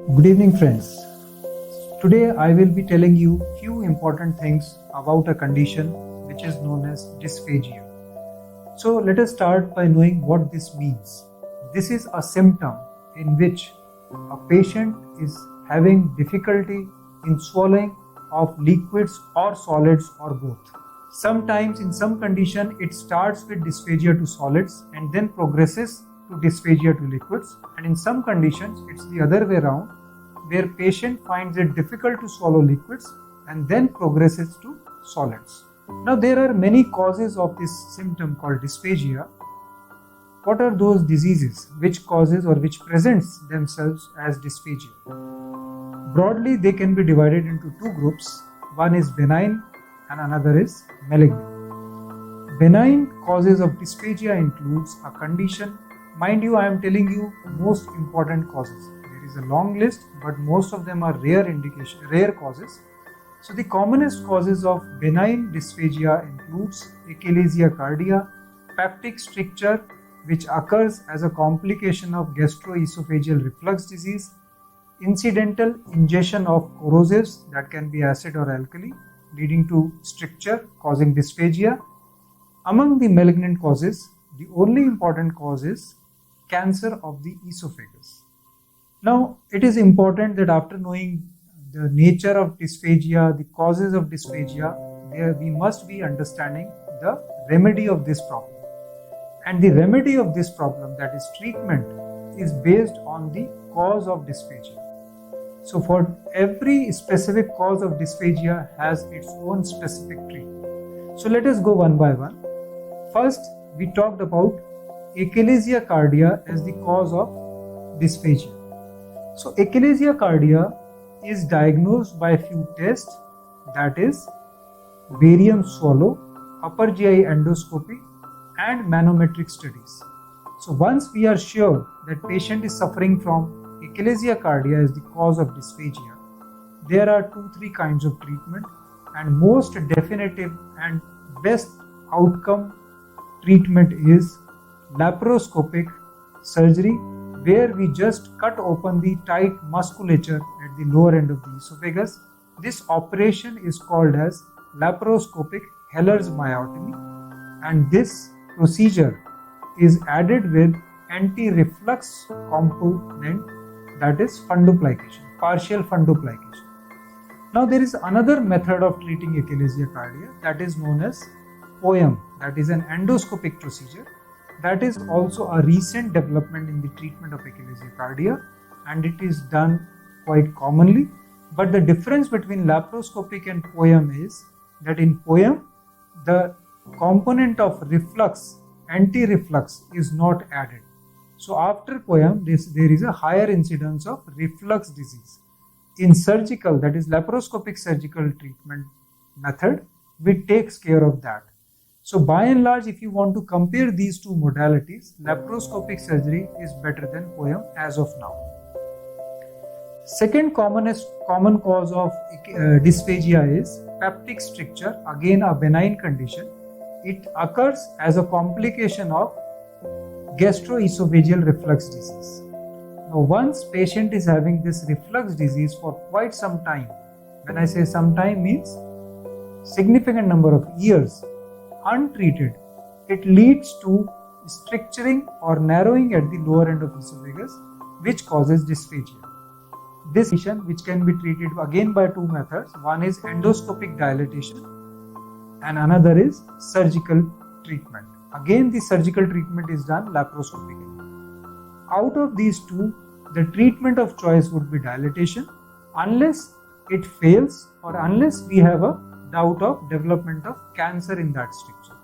Good evening, friends. Today I will be telling you few important things about a condition which is known as dysphagia. So let us start by knowing what this means. This is a symptom in which a patient is having difficulty in swallowing of liquids or solids or both. Sometimes in some condition it starts with dysphagia to solids and then progresses to dysphagia to liquids, and in some conditions it's the other way around, where patient finds it difficult to swallow liquids and then progresses to solids. Now there are many causes of this symptom called dysphagia. What are those diseases which causes or which presents themselves as dysphagia? Broadly they can be divided into two groups. One is benign and another is malignant. Benign causes of dysphagia includes a condition. Mind you, I am telling you most important causes. There is a long list, but most of them are rare causes. So the commonest causes of benign dysphagia includes achalasia cardia, peptic stricture, which occurs as a complication of gastroesophageal reflux disease, incidental ingestion of corrosives, that can be acid or alkali, leading to stricture causing dysphagia. Among the malignant causes, the only important cause is cancer of the esophagus. Now, it is important that after knowing the nature of dysphagia, the causes of dysphagia, we must be understanding the remedy of this problem. And the remedy of this problem, that is treatment, is based on the cause of dysphagia. So for every specific cause of dysphagia has its own specific treatment. So let us go one by one. First, we talked about achalasia cardia as the cause of dysphagia. So achalasia cardia is diagnosed by a few tests, that is barium swallow, upper GI endoscopy and manometric studies. So once we are sure that patient is suffering from achalasia cardia as the cause of dysphagia, there are 2-3 kinds of treatment, and most definitive and best outcome treatment is laparoscopic surgery, where we just cut open the tight musculature at the lower end of the esophagus. This operation is called as laparoscopic Heller's myotomy, and this procedure is added with anti-reflux component, that is fundoplication, partial fundoplication. Now there is another method of treating achalasia cardia, that is known as POEM, that is an endoscopic procedure. That is also a recent development in the treatment of achalasia cardia, and it is done quite commonly. But the difference between laparoscopic and POEM is that in POEM, the component of reflux, anti-reflux, is not added. So after POEM, there is a higher incidence of reflux disease. In surgical, that is laparoscopic surgical treatment method, which takes care of that. So by and large, if you want to compare these two modalities, laparoscopic surgery is better than POEM as of now. Second common cause of dysphagia is peptic stricture, again a benign condition. It occurs as a complication of gastroesophageal reflux disease. Now once patient is having this reflux disease for quite some time, when I say some time means significant number of years, untreated, it leads to stricturing or narrowing at the lower end of esophagus, which causes dysphagia. This condition, which can be treated again by two methods, one is endoscopic dilatation and another is surgical treatment. Again, the surgical treatment is done laparoscopically. Out of these two, the treatment of choice would be dilatation, unless it fails or unless we have a doubt of development of cancer in that stricture.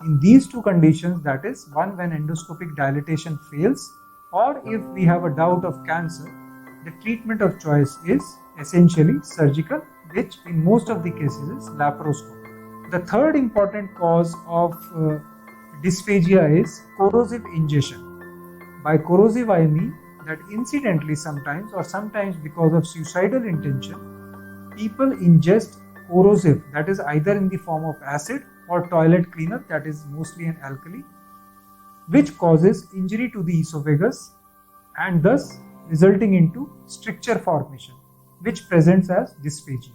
In these two conditions, that is, one when endoscopic dilatation fails, or if we have a doubt of cancer, the treatment of choice is essentially surgical, which in most of the cases is laparoscopy. The third important cause of dysphagia is corrosive ingestion. By corrosive, I mean that incidentally sometimes or sometimes because of suicidal intention, people ingest corrosive, that is either in the form of acid or toilet cleaner, that is mostly an alkali, which causes injury to the esophagus and thus resulting into stricture formation, which presents as dysphagia.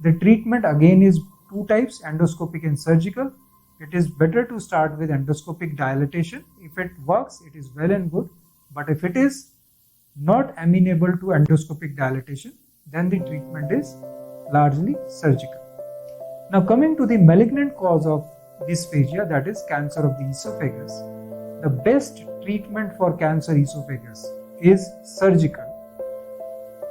The treatment again is two types, endoscopic and surgical. It is better to start with endoscopic dilatation. If it works, it is well and good. But if it is not amenable to endoscopic dilatation, then the treatment is largely surgical. Now coming to the malignant cause of dysphagia, that is cancer of the esophagus. The best treatment for cancer esophagus is surgical.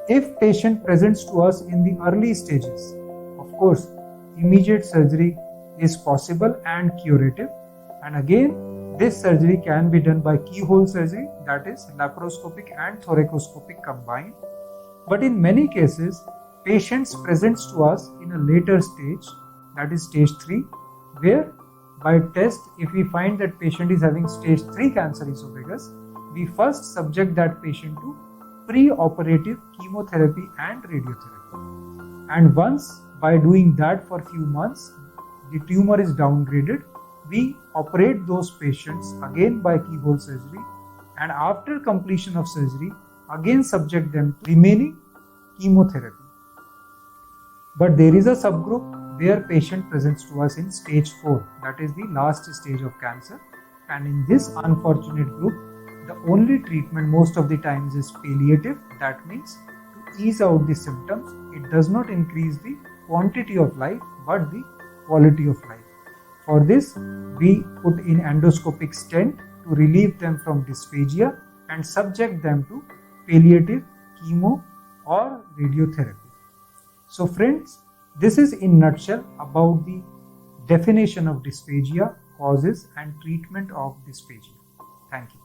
If patient presents to us in the early stages, of course, immediate surgery is possible and curative. And again, this surgery can be done by keyhole surgery, that is laparoscopic and thoracoscopic combined. But in many cases, patients presents to us in a later stage, that is stage 3, where by test, if we find that patient is having stage 3 cancer esophagus, we first subject that patient to pre-operative chemotherapy and radiotherapy. And once by doing that for few months, the tumor is downgraded, we operate those patients again by keyhole surgery, and after completion of surgery, again subject them to remaining chemotherapy. But there is a subgroup where patient presents to us in stage 4, that is the last stage of cancer, and in this unfortunate group, the only treatment most of the times is palliative. That means to ease out the symptoms. It does not increase the quantity of life but the quality of life. For this, we put in endoscopic stent to relieve them from dysphagia and subject them to palliative chemo or radiotherapy. So friends, this is in nutshell about the definition of dysphagia, causes and treatment of dysphagia. Thank you.